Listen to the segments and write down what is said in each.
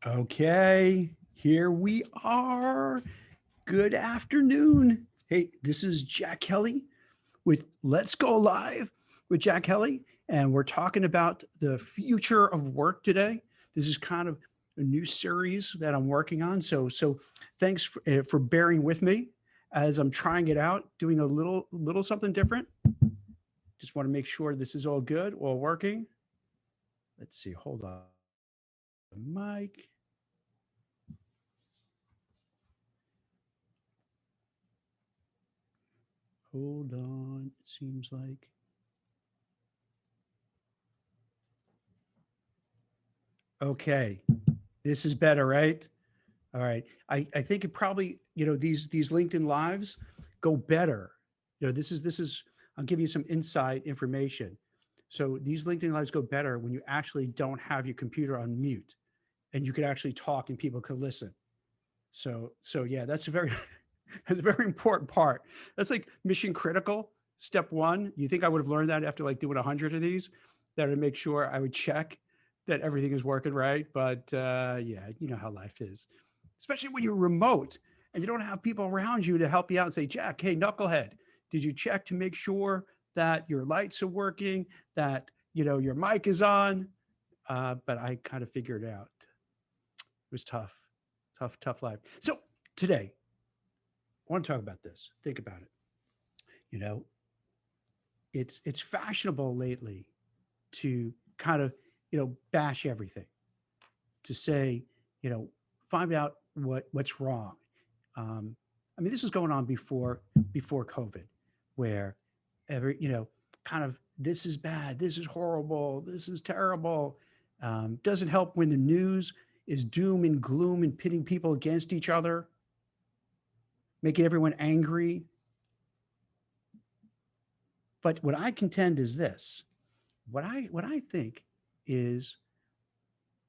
Okay, here we are. Good afternoon. Hey, this is Jack Kelly with Let's Go Live with Jack Kelly, and we're talking about the future of work today. This is kind of a new series that I'm working on. So thanks for bearing with me as I'm trying it out, doing a little something different. Just want to make sure this is all good, all working. Let's see. Hold on, Mike. Hold on. It seems like. Okay, this is better, right? All right. I think it probably, these LinkedIn lives go better. This is I'll give you some inside information. So these LinkedIn lives go better when you actually don't have your computer on mute and you can actually talk and people can listen. So yeah, that's a very that's a very important part. That's like mission critical. Step one. You think I would have learned that after like doing 100 of these? That would make sure I would check that everything is working right. But yeah, you know how life is, especially when you're remote and you don't have people around you to help you out and say, Jack, hey, knucklehead, did you check to make sure that your lights are working, that your mic is on? But I kind of figured it out. It was tough, tough life. So today, I want to talk about this. Think about it. You know, it's fashionable lately to kind of bash everything, to say find out what's wrong. I mean, this was going on before COVID, where every kind of this is bad, this is horrible, this is terrible. Doesn't help when the news is doom and gloom and pitting people against each other, making everyone angry. But what I contend is this: what I think is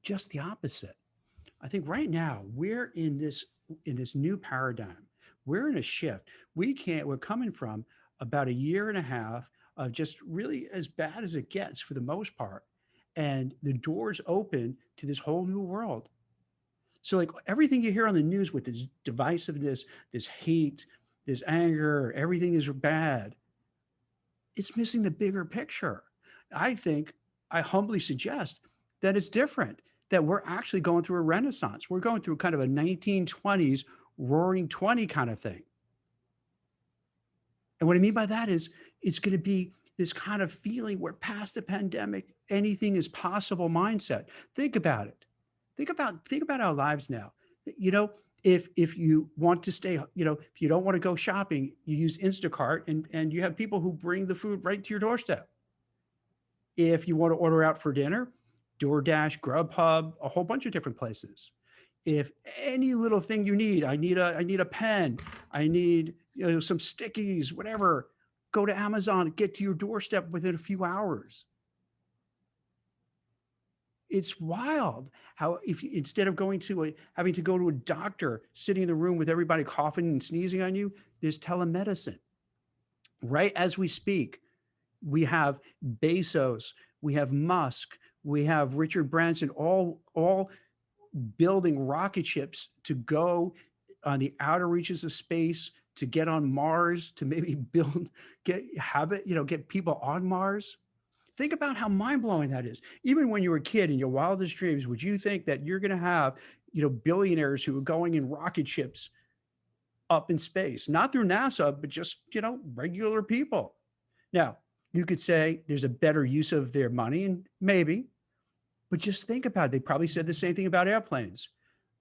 just the opposite. I think right now we're in this new paradigm. We're in a shift. We're coming from about a year and a half of just really as bad as it gets for the most part. And the doors open to this whole new world. So like everything you hear on the news with this divisiveness, this hate, this anger, everything is bad. It's missing the bigger picture. I think I humbly suggest that it's different, that we're actually going through a renaissance. We're going through kind of a 1920s roaring 20 kind of thing. And what I mean by that is it's going to be this kind of feeling where past the pandemic, anything is possible mindset. Think about it. Think about our lives now. You know, if you want to stay, if you don't want to go shopping, you use Instacart and you have people who bring the food right to your doorstep. If you want to order out for dinner, DoorDash, Grubhub, a whole bunch of different places. If any little thing you need, I need a pen, I need some stickies, whatever, go to Amazon, get to your doorstep within a few hours. It's wild how if instead of having to go to a doctor, sitting in the room with everybody coughing and sneezing on you, there's telemedicine. Right as we speak, we have Bezos, we have Musk, we have Richard Branson, all building rocket ships to go on the outer reaches of space, to get on Mars, to maybe get people on Mars. Think about how mind blowing that is. Even when you were a kid in your wildest dreams, would you think that you're going to have, billionaires who are going in rocket ships up in space, not through NASA, but just, regular people? Now, you could say there's a better use of their money, and maybe, but just think about it. They probably said the same thing about airplanes.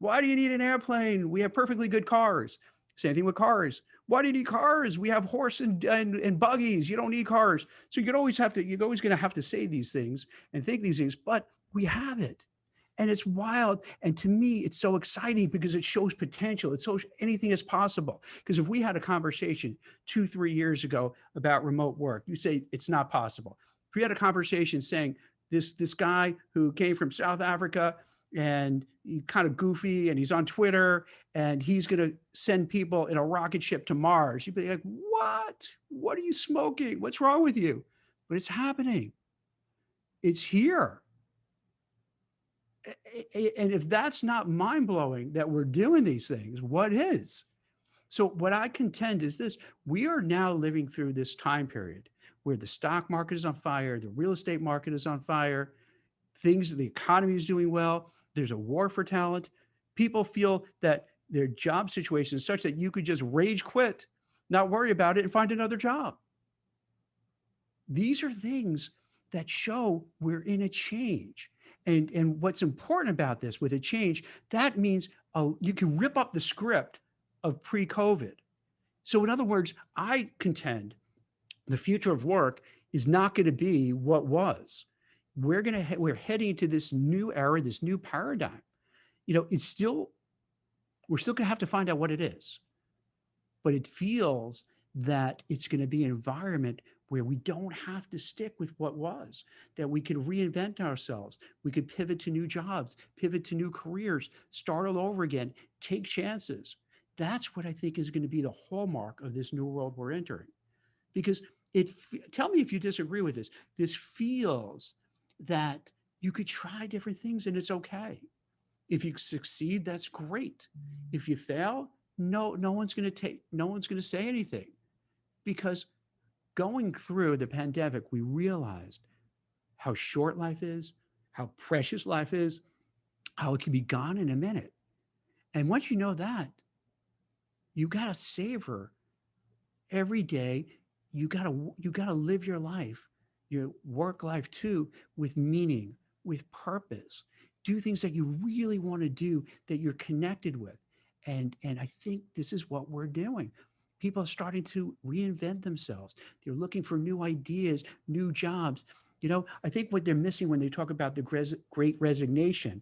Why do you need an airplane? We have perfectly good cars. Same thing with cars. Why do you need cars? We have horse and buggies. You don't need cars. So you're always going to have to say these things and think these things, but we have it. And it's wild. And to me, it's so exciting because it shows potential. It shows anything is possible. Because if we had a conversation 2, 3 years ago about remote work, you say it's not possible. If we had a conversation saying this guy who came from South Africa and he's kind of goofy and he's on Twitter and he's going to send people in a rocket ship to Mars, you'd be like, what? What are you smoking? What's wrong with you? But it's happening. It's here. And if that's not mind blowing that we're doing these things, what is? So, what I contend is this: we are now living through this time period where the stock market is on fire, the real estate market is on fire, the economy is doing well, there's a war for talent. People feel that their job situation is such that you could just rage quit, not worry about it, and find another job. These are things that show we're in a change. And what's important about this with a change, that means you can rip up the script of pre-COVID. So in other words, I contend the future of work is not going to be what was. We're heading to this new era, this new paradigm. We're still going to have to find out what it is, but it feels that it's going to be an environment where we don't have to stick with what was, that we could reinvent ourselves. We could pivot to new jobs, pivot to new careers, start all over again, take chances. That's what I think is going to be the hallmark of this new world we're entering. Because tell me if you disagree with this. This feels that you could try different things and it's okay. If you succeed, that's great. If you fail, no one's going to say anything, because going through the pandemic, we realized how short life is, how precious life is, how it can be gone in a minute. And once you know that, you got to savor every day. You got to live your life, your work life too, with meaning, with purpose. Do things that you really want to do, that you're connected with. And I think this is what we're doing. People are starting to reinvent themselves. They're looking for new ideas, new jobs. I think what they're missing when they talk about the great resignation,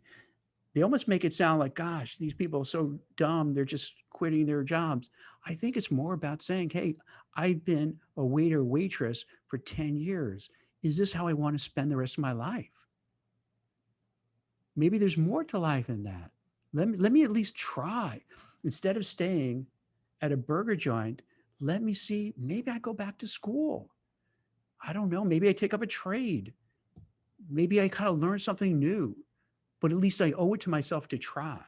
they almost make it sound like, gosh, these people are so dumb, they're just quitting their jobs. I think it's more about saying, hey, I've been a waiter, waitress for 10 years. Is this how I want to spend the rest of my life? Maybe there's more to life than that. Let me at least try. Instead of staying at a burger joint, let me see, maybe I go back to school. I don't know. Maybe I take up a trade. Maybe I kind of learn something new, but at least I owe it to myself to try.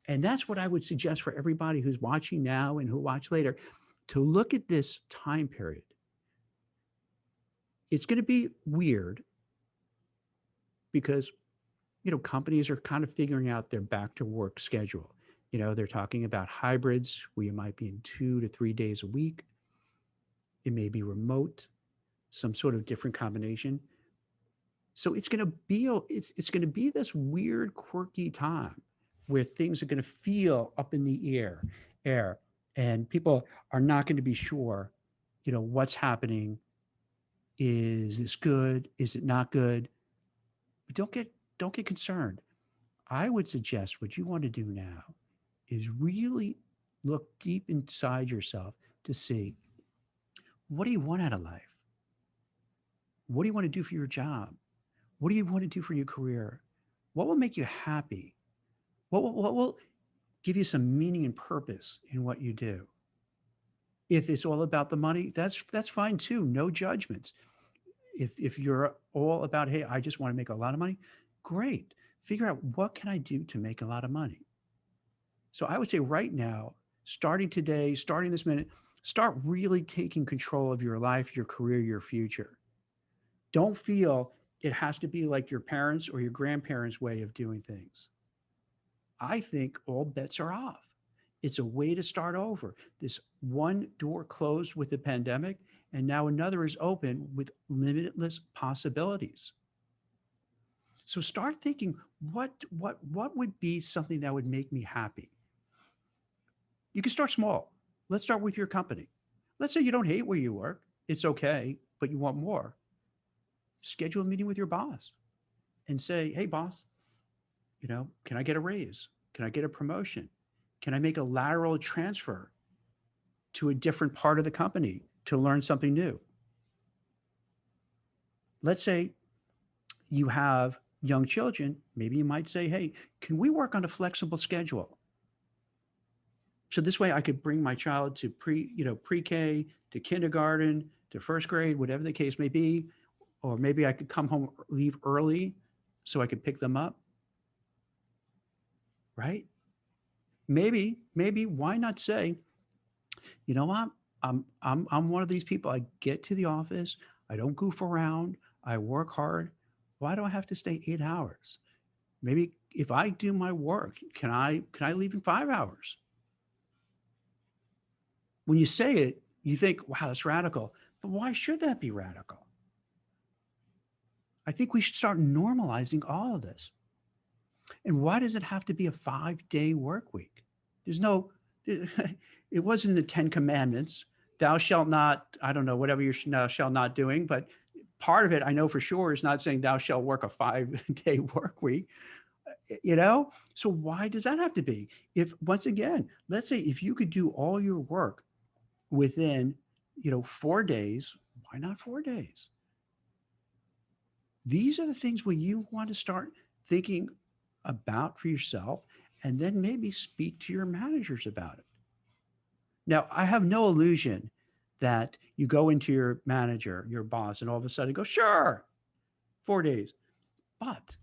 And that's what I would suggest for everybody who's watching now and who watch later, to look at this time period. It's going to be weird because, companies are kind of figuring out their back to work schedule. They're talking about hybrids where you might be in 2 to 3 days a week. It may be remote, some sort of different combination. So it's going to be this weird, quirky time where things are going to feel up in the air, and people are not going to be sure, what's happening. Is this good? Is it not good? But don't get concerned. I would suggest what you want to do now is really look deep inside yourself to see, what do you want out of life? What do you want to do for your job? What do you want to do for your career? What will make you happy? What will give you some meaning and purpose in what you do? If it's all about the money, that's fine too. No judgments. If you're all about, hey, I just want to make a lot of money, great. Figure out, what can I do to make a lot of money? So I would say right now, starting today, starting this minute, start really taking control of your life, your career, your future. Don't feel it has to be like your parents' or your grandparents' way of doing things. I think all bets are off. It's a way to start over. This one door closed with the pandemic, and now another is open with limitless possibilities. So start thinking, what would be something that would make me happy? You can start small. Let's start with your company. Let's say you don't hate where you work. It's okay, but you want more. Schedule a meeting with your boss and say, hey, boss, can I get a raise? Can I get a promotion? Can I make a lateral transfer to a different part of the company to learn something new? Let's say you have young children. Maybe you might say, hey, can we work on a flexible schedule? So this way I could bring my child to pre-K, to kindergarten, to first grade, whatever the case may be. Or maybe I could leave early so I could pick them up. right? Maybe why not say, you know what? I'm one of these people. I get to the office, I don't goof around, I work hard. Why do I have to stay 8 hours? Maybe if I do my work, can I leave in 5 hours? When you say it, you think, wow, that's radical. But why should that be radical? I think we should start normalizing all of this. And why does it have to be a 5-day work week? There's no, it wasn't in the 10 Commandments. Thou shalt not, I don't know, whatever you shall not doing, but part of it I know for sure is not saying thou shalt work a 5-day work week, you know? So why does that have to be? If, once again, let's say if you could do all your work within, 4 days, why not 4 days? These are the things where you want to start thinking about for yourself and then maybe speak to your managers about it. Now, I have no illusion that you go into your manager, your boss, and all of a sudden go, sure, 4 days. But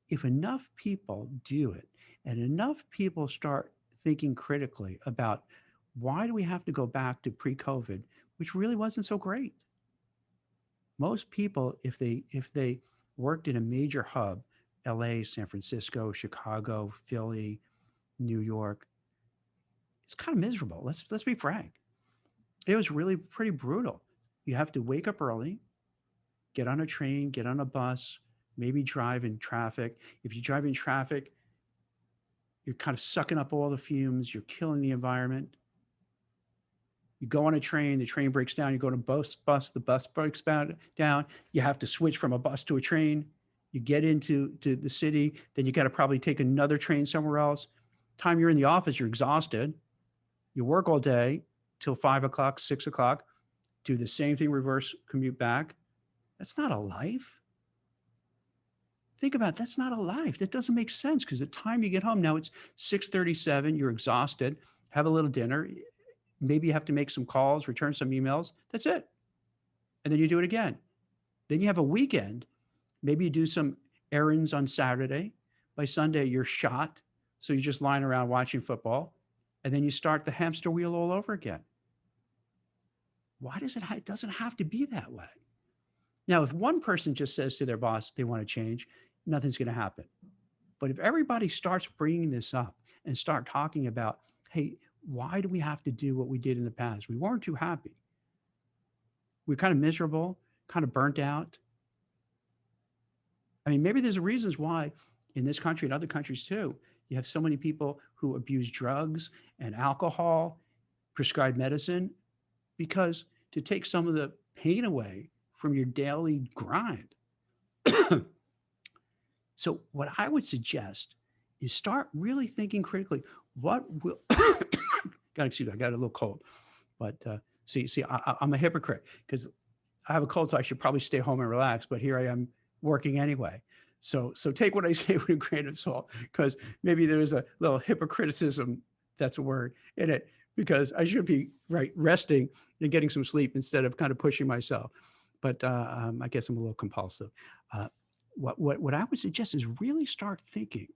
if enough people do it and enough people start thinking critically about why do we have to go back to pre-COVID, which really wasn't so great. Most people, if they worked in a major hub, LA, San Francisco, Chicago, Philly, New York, it's kind of miserable. Let's be frank. It was really pretty brutal. You have to wake up early, get on a train, get on a bus, maybe drive in traffic. If you drive in traffic, you're kind of sucking up all the fumes, you're killing the environment. You go on a train, the train breaks down, you go to bus, the bus breaks down, you have to switch from a bus to a train. You get into the city, then you got to probably take another train somewhere else. Time you're in the office, you're exhausted. You work all day till 5 o'clock, 6 o'clock, do the same thing, reverse commute back. That's not a life. Think about it, that's not a life. That doesn't make sense because the time you get home now it's 6:37. You're exhausted. Have a little dinner. Maybe you have to make some calls, return some emails. That's it. And then you do it again. Then you have a weekend. Maybe you do some errands on Saturday. By Sunday, you're shot. So you're just lying around watching football. And then you start the hamster wheel all over again. Why does it doesn't have to be that way? Now, if one person just says to their boss they want to change, nothing's going to happen. But if everybody starts bringing this up and start talking about, hey, why do we have to do what we did in the past? We weren't too happy. We're kind of miserable, kind of burnt out. I mean, maybe there's reasons why in this country and other countries too, you have so many people who abuse drugs and alcohol, prescribed medicine, because to take some of the pain away from your daily grind. So what I would suggest is start really thinking critically. What will God, excuse me, I got a little cold, but see, I'm a hypocrite because I have a cold, so I should probably stay home and relax. But here I am working anyway. So take what I say with a grain of salt, because maybe there is a little hypocriticism, that's a word, in it, because I should be resting and getting some sleep instead of kind of pushing myself. But I guess I'm a little compulsive. What I would suggest is really start thinking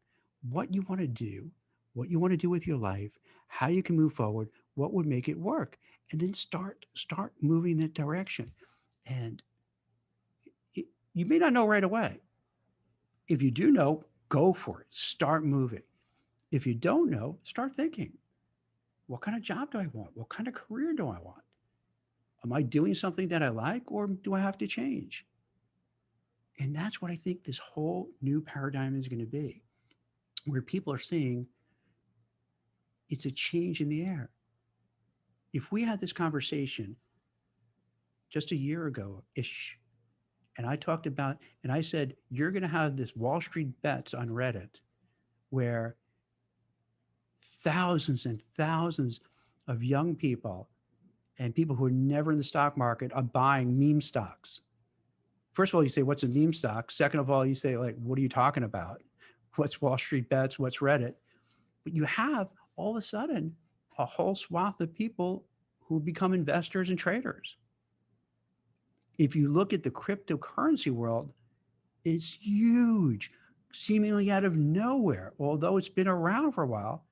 what you want to do, what you want to do with your life, how you can move forward, what would make it work, and then start moving that direction. And you may not know right away. If you do know, go for it. Start moving. If you don't know, start thinking. What kind of job do I want? What kind of career do I want? Am I doing something that I like, or do I have to change? And that's what I think this whole new paradigm is going to be, where people are seeing it's a change in the air. If we had this conversation just a year ago ish, and I talked about, and I said, you're going to have this Wall Street bets on Reddit where thousands and thousands of young people and people who are never in the stock market are buying meme stocks. First of all, you say, what's a meme stock? Second of all, you say, like, what are you talking about? What's Wall Street bets? What's Reddit? But you have all of a sudden a whole swath of people who become investors and traders. If you look at the cryptocurrency world, it's huge. seemingly out of nowhere, although it's been around for a while.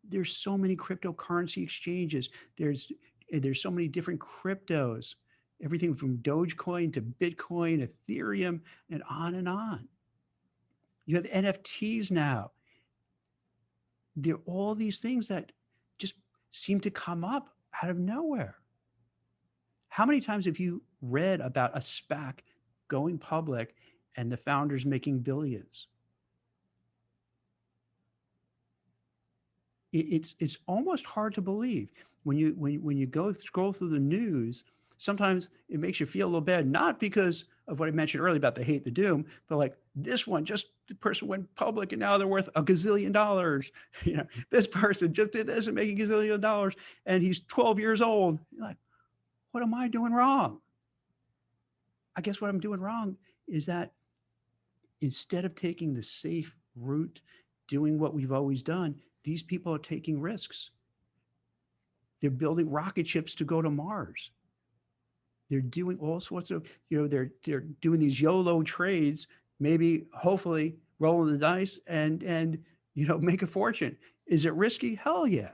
There's so many cryptocurrency exchanges. There's so many different cryptos, everything from Dogecoin to Bitcoin, Ethereum, and on and on. You have NFTs now. There are all these things that just seem to come up out of nowhere. How many times have you read about a SPAC going public and the founders making billions? It's almost hard to believe when you go scroll through the news. Sometimes it makes you feel a little bad, not because of what I mentioned earlier about the hate, the doom, but like this one, just the person went public and now they're worth a gazillion dollars. You know, this person just did this and making a gazillion dollars, and he's 12 years old. You're like, what am I doing wrong? I guess what I'm doing wrong is that instead of taking the safe route, doing what we've always done, these people are taking risks. They're building rocket ships to go to Mars. They're doing all sorts of, they're doing these YOLO trades, maybe hopefully rolling the dice and make a fortune. Is it risky? Hell yeah.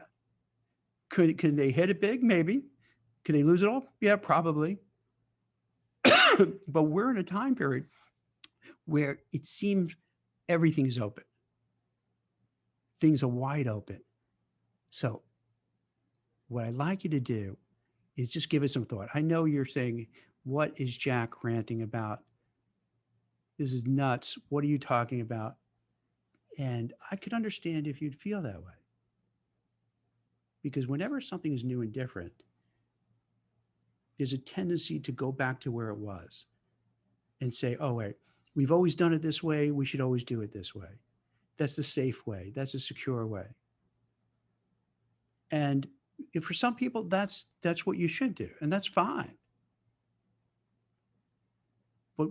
Could they hit it big? Maybe. Could they lose it all? Yeah, probably. But we're in a time period where it seems everything is open. Things are wide open. So what I'd like you to do is just give it some thought. I know you're saying, what is Jack ranting about? This is nuts. What are you talking about? And I could understand if you'd feel that way. Because whenever something is new and different, there's a tendency to go back to where it was and say, oh, wait, we've always done it this way. We should always do it this way. That's the safe way. That's a secure way. And if for some people, that's what you should do. And that's fine. But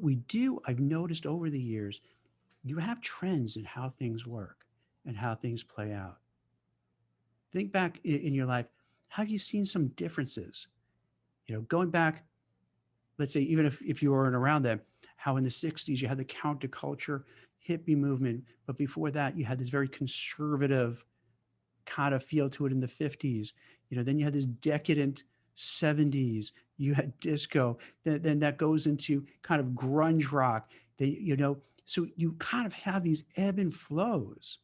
I've noticed over the years, you have trends in how things work and how things play out. Think back in your life, have you seen some differences? Going back, let's say, even if you weren't around then, how in the 60s you had the counterculture hippie movement, but before that you had this very conservative kind of feel to it in the 50s. Then you had this decadent 70s, you had disco, then that goes into kind of grunge rock. So you kind of have these ebb and flows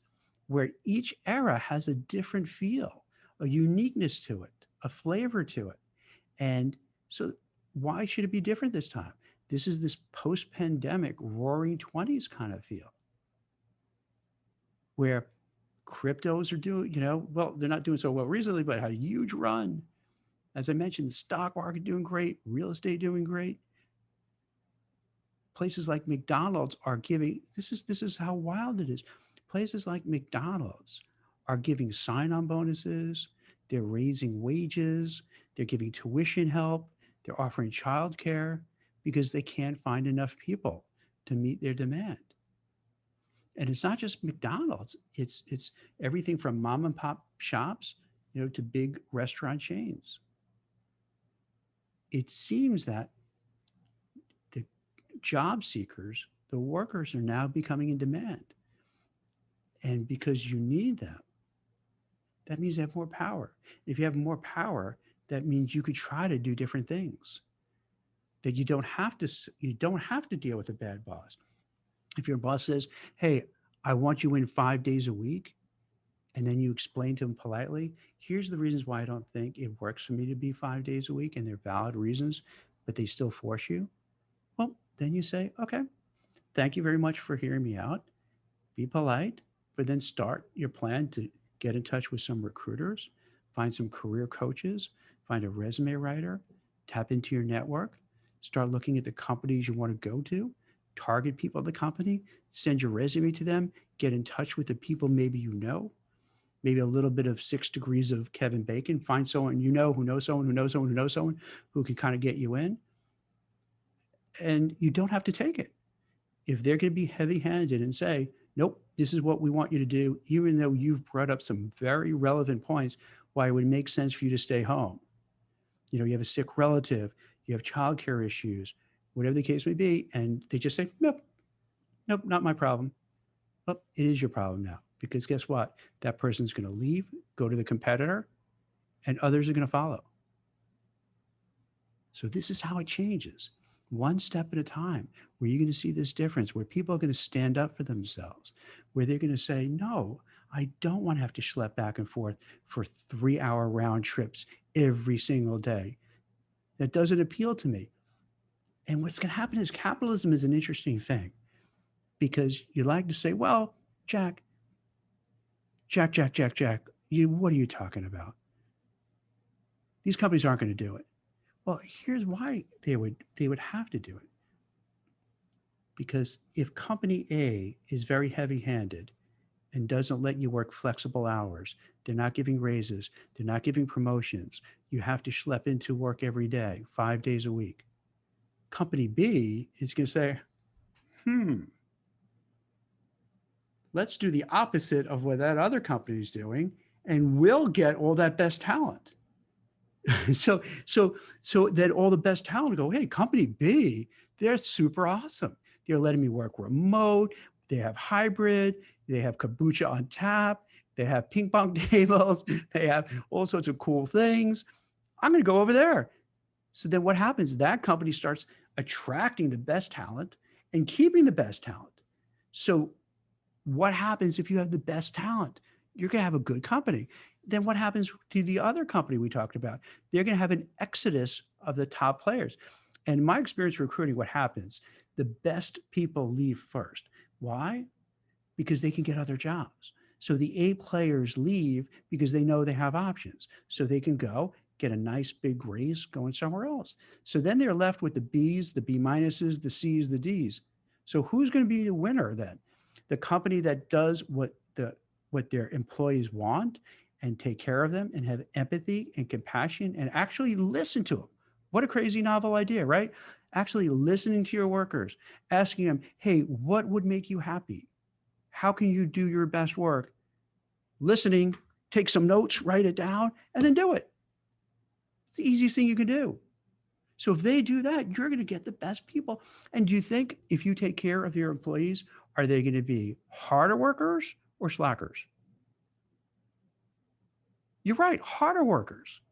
where each era has a different feel, a uniqueness to it, a flavor to it. And so why should it be different this time? This is this post-pandemic roaring 20s kind of feel where cryptos are doing, well, they're not doing so well recently, but had a huge run. As I mentioned, the stock market doing great, real estate doing great. Places like McDonald's are giving, this is how wild it is. Places like McDonald's are giving sign-on bonuses, they're raising wages, they're giving tuition help, they're offering childcare because they can't find enough people to meet their demand. And it's not just McDonald's, it's everything from mom and pop shops, to big restaurant chains. It seems that the job seekers, the workers, are now becoming in demand. And because you need them, that means they have more power. If you have more power, that means you could try to do different things. That you don't have to deal with a bad boss. If your boss says, hey, I want you in 5 days a week, and then you explain to them politely, here's the reasons why I don't think it works for me to be 5 days a week, and they're valid reasons, but they still force you. Well, then you say, okay, thank you very much for hearing me out. Be polite, but then start your plan to get in touch with some recruiters, find some career coaches, find a resume writer, tap into your network, start looking at the companies you want to go to, target people at the company, send your resume to them, get in touch with the people maybe maybe a little bit of 6 degrees of Kevin Bacon, find someone who knows someone who knows someone who knows someone who can kind of get you in. And you don't have to take it. If they're going to be heavy-handed and say, nope, this is what we want you to do, even though you've brought up some very relevant points why it would make sense for you to stay home. You have a sick relative, you have childcare issues, whatever the case may be, and they just say, nope, not my problem. Well, it is your problem now because guess what? That person's going to leave, go to the competitor, and others are going to follow. So this is how it changes. One step at a time, where you're going to see this difference, where people are going to stand up for themselves, where they're going to say, no, I don't want to have to schlep back and forth for 3-hour round trips every single day. That doesn't appeal to me. And what's going to happen is capitalism is an interesting thing because you like to say, well, Jack, Jack, what are you talking about? These companies aren't going to do it. Well, here's why they would have to do it. Because if company A is very heavy-handed and doesn't let you work flexible hours, they're not giving raises, they're not giving promotions, you have to schlep into work every day, 5 days a week. Company B is going to say, let's do the opposite of what that other company is doing, and we'll get all that best talent. so that all the best talent go, hey, company B, they're super awesome. They're letting me work remote. They have hybrid. They have kombucha on tap. They have ping pong tables. They have all sorts of cool things. I'm going to go over there. So then what happens? That company starts attracting the best talent and keeping the best talent. So what happens if you have the best talent? You're going to have a good company. Then what happens to the other company we talked about? They're going to have an exodus of the top players. And in my experience recruiting, what happens? The best people leave first. Why? Because they can get other jobs. So the A players leave because they know they have options. So they can go get a nice big raise going somewhere else. So then they're left with the Bs, the B minuses, the Cs, the Ds. So who's going to be the winner then? The company that does what their employees want and take care of them and have empathy and compassion and actually listen to them. What a crazy novel idea, right? Actually listening to your workers, asking them, hey, what would make you happy? How can you do your best work? Listening, take some notes, write it down, and then do it. It's the easiest thing you can do. So if they do that, you're going to get the best people. And do you think if you take care of your employees, are they going to be harder workers or slackers? You're right, harder workers,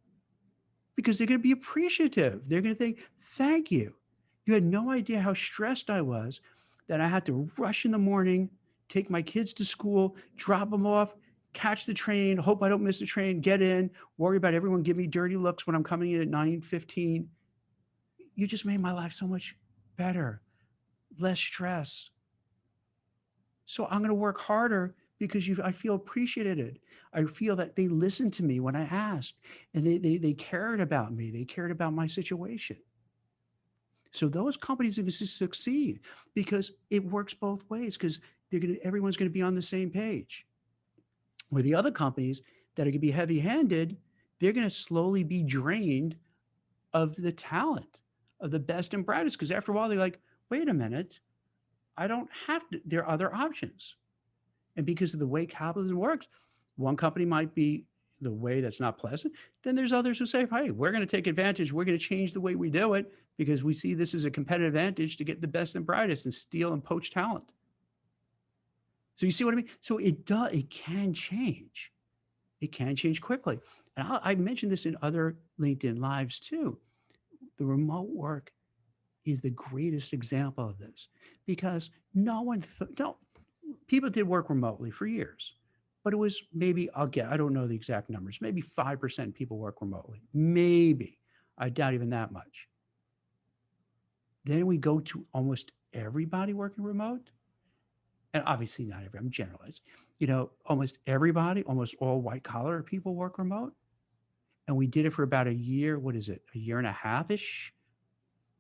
because they're going to be appreciative. They're going to think, thank you. You had no idea how stressed I was that I had to rush in the morning, take my kids to school, drop them off, catch the train, hope I don't miss the train, get in, worry about everyone giving me dirty looks when I'm coming in at 9:15. You just made my life so much better, less stress. So I'm going to work harder because I feel appreciated. I feel that they listened to me when I asked and they cared about me. They cared about my situation. So those companies are going to succeed because it works both ways because everyone's going to be on the same page. Where the other companies that are going to be heavy-handed, they're going to slowly be drained of the talent, of the best and brightest. Because after a while, they're like, wait a minute, I don't have to, there are other options. And because of the way capitalism works, one company might be the way that's not pleasant. Then there's others who say, hey, we're going to take advantage. We're going to change the way we do it because we see this as a competitive advantage to get the best and brightest and steal and poach talent. So you see what I mean? So it can change. It can change quickly. And I mentioned this in other LinkedIn lives too. The remote work is the greatest example of this because no, people did work remotely for years, but it was maybe, I don't know the exact numbers, maybe 5% people work remotely. Maybe. I doubt even that much. Then we go to almost everybody working remote. And obviously not every, I'm generalizing. Almost everybody, almost all white collar people work remote. And we did it for about a year. What is it? A year and a half-ish?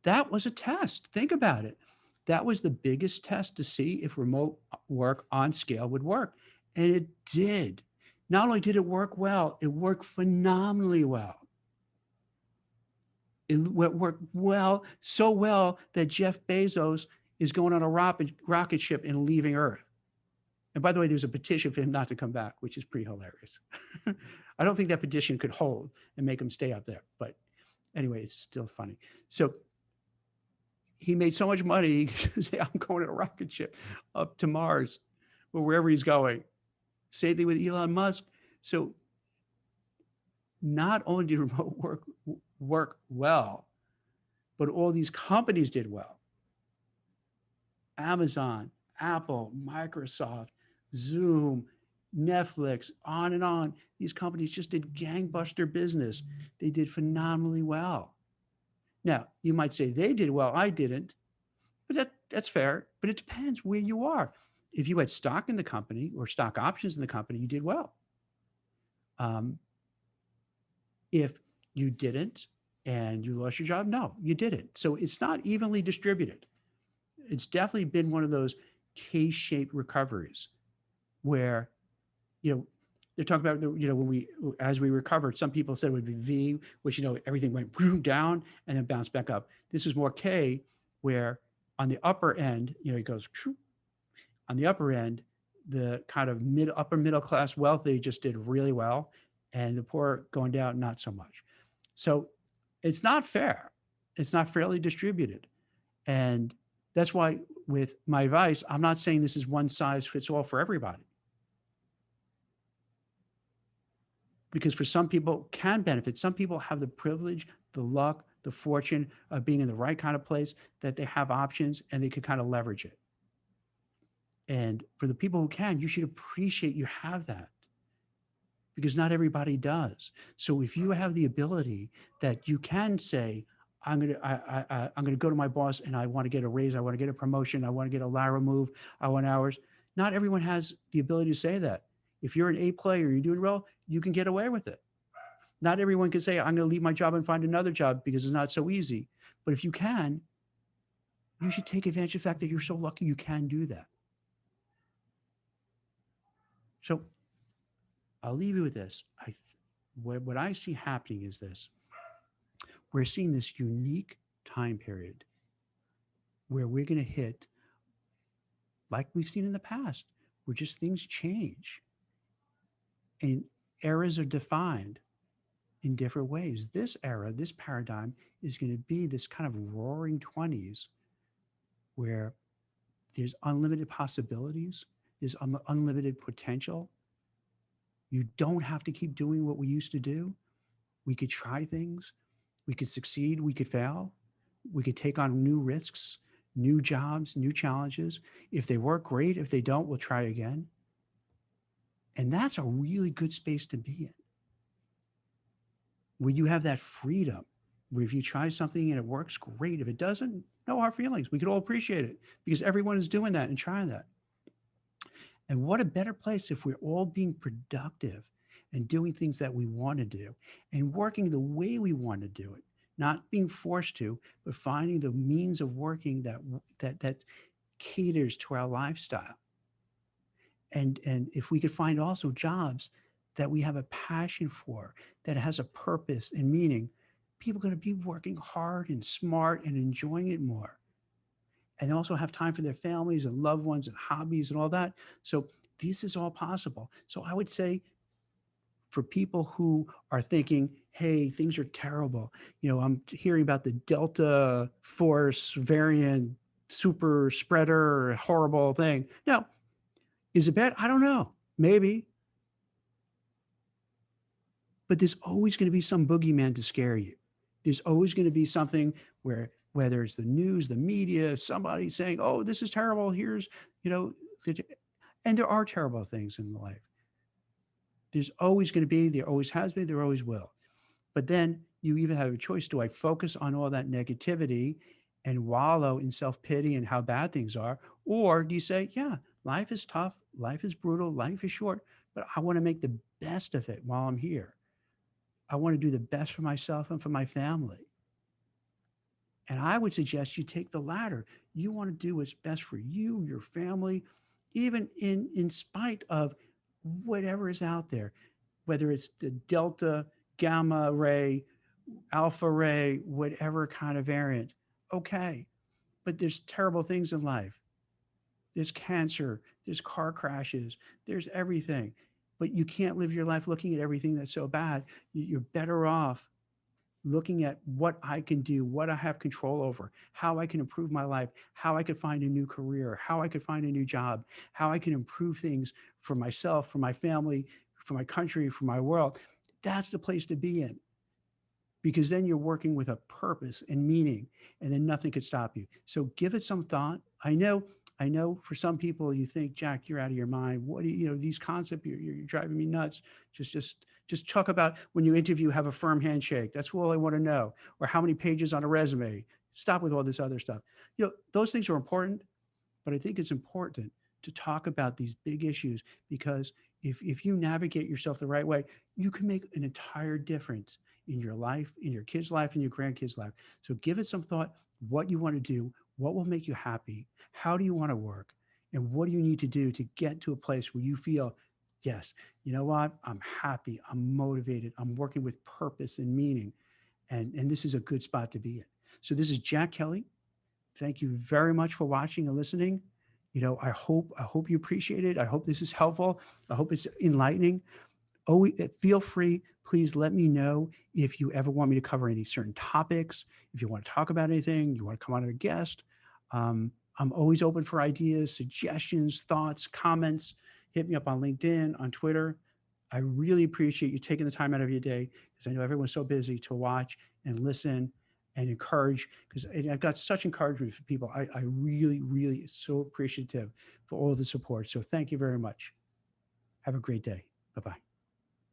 That was a test. Think about it. That was the biggest test to see if remote work on scale would work. And it did. Not only did it work well, it worked phenomenally well. It worked well, so well that Jeff Bezos is going on a rocket ship and leaving Earth. And by the way, there's a petition for him not to come back, which is pretty hilarious. I don't think that petition could hold and make him stay up there. But anyway, it's still funny. So he made so much money, he could say, I'm going on a rocket ship up to Mars or wherever he's going. Same thing with Elon Musk. So not only did remote work well, but all these companies did well. Amazon, Apple, Microsoft, Zoom, Netflix, on and on. These companies just did gangbuster business. They did phenomenally well. Now, you might say they did well, I didn't, but that's fair. But it depends where you are. If you had stock in the company or stock options in the company, you did well. Um, if you didn't and you lost your job, no, you didn't. So it's not evenly distributed. It's definitely been one of those K-shaped recoveries where, you know, they're talking about, when as we recovered, some people said it would be V, which, everything went down and then bounced back up. This is more K, where on the upper end, it goes on the upper end, the kind of upper middle class wealthy just did really well, and the poor going down, not so much. So it's not fair. It's not fairly distributed. And that's why with my advice, I'm not saying this is one size fits all for everybody. Because for some people can benefit. Some people have the privilege, the luck, the fortune of being in the right kind of place that they have options and they could kind of leverage it. And for the people who can, you should appreciate you have that, because not everybody does. So if you have the ability that you can say, I'm gonna go to my boss and I want to get a raise, I want to get a promotion, I want to get a lateral move, I want hours. Not everyone has the ability to say that. If you're an A player, you're doing well, you can get away with it. Not everyone can say, I'm going to leave my job and find another job, because it's not so easy. But if you can, you should take advantage of the fact that you're so lucky you can do that. So I'll leave you with this. What I see happening is this. We're seeing this unique time period where we're going to hit, like we've seen in the past, where just things change and eras are defined in different ways. This era, this paradigm is going to be this kind of roaring 20s where there's unlimited possibilities, there's unlimited potential. You don't have to keep doing what we used to do. We could try things, we could succeed, we could fail, we could take on new risks, new jobs, new challenges. If they work, great. If they don't, we'll try again. And that's a really good space to be in, where you have that freedom, where if you try something and it works, great. If it doesn't, no hard feelings. We could all appreciate it, because everyone is doing that and trying that. And what a better place if we're all being productive and doing things that we want to do and working the way we want to do it, not being forced to, but finding the means of working that caters to our lifestyle. And if we could find also jobs that we have a passion for, that has a purpose and meaning, people are going to be working hard and smart and enjoying it more. And they also have time for their families and loved ones and hobbies and all that. So this is all possible. So I would say, for people who are thinking, hey, things are terrible, I'm hearing about the Delta Force variant, super spreader, horrible thing. Now, is it bad? I don't know. Maybe. But there's always going to be some boogeyman to scare you. There's always going to be something where, whether it's the news, the media, somebody saying, oh, this is terrible. Here's, and there are terrible things in life. There's always going to be, there always has been, there always will. But then you even have a choice. Do I focus on all that negativity and wallow in self-pity and how bad things are? Or do you say, yeah, life is tough, life is brutal, life is short, but I want to make the best of it while I'm here. I want to do the best for myself and for my family. And I would suggest you take the latter. You want to do what's best for you, your family, even in spite of whatever is out there, whether it's the Delta, Gamma ray, Alpha ray, whatever kind of variant. Okay. But there's terrible things in life. There's cancer, there's car crashes, there's everything. But you can't live your life looking at everything that's so bad. You're better off looking at what I can do, what I have control over, how I can improve my life, how I could find a new career, how I could find a new job, how I can improve things for myself, for my family, for my country, for my world. That's the place to be in, because then you're working with a purpose and meaning, and then nothing could stop you. So give it some thought. I know for some people you think, Jack, you're out of your mind. What do these concepts, you're driving me nuts. Just talk about when you interview, have a firm handshake. That's all I want to know. Or how many pages on a resume. Stop with all this other stuff. Those things are important, but I think it's important to talk about these big issues, because if you navigate yourself the right way, you can make an entire difference in your life, in your kids' life, in your grandkids' life. So give it some thought, what you want to do, what will make you happy, how do you want to work, and what do you need to do to get to a place where you feel, yes, you know what, I'm happy, I'm motivated, I'm working with purpose and meaning, and this is a good spot to be in. So this is Jack Kelly. Thank you very much for watching and listening. I hope you appreciate it. I hope this is helpful. I hope it's enlightening. Always feel free. Please let me know if you ever want me to cover any certain topics. If you want to talk about anything, you want to come on as a guest. I'm always open for ideas, suggestions, thoughts, comments. Hit me up on LinkedIn, on Twitter. I really appreciate you taking the time out of your day, because I know everyone's so busy, to watch and listen and encourage, because I've got such encouragement for people. I really, really so appreciative for all the support. So thank you very much. Have a great day. Bye-bye.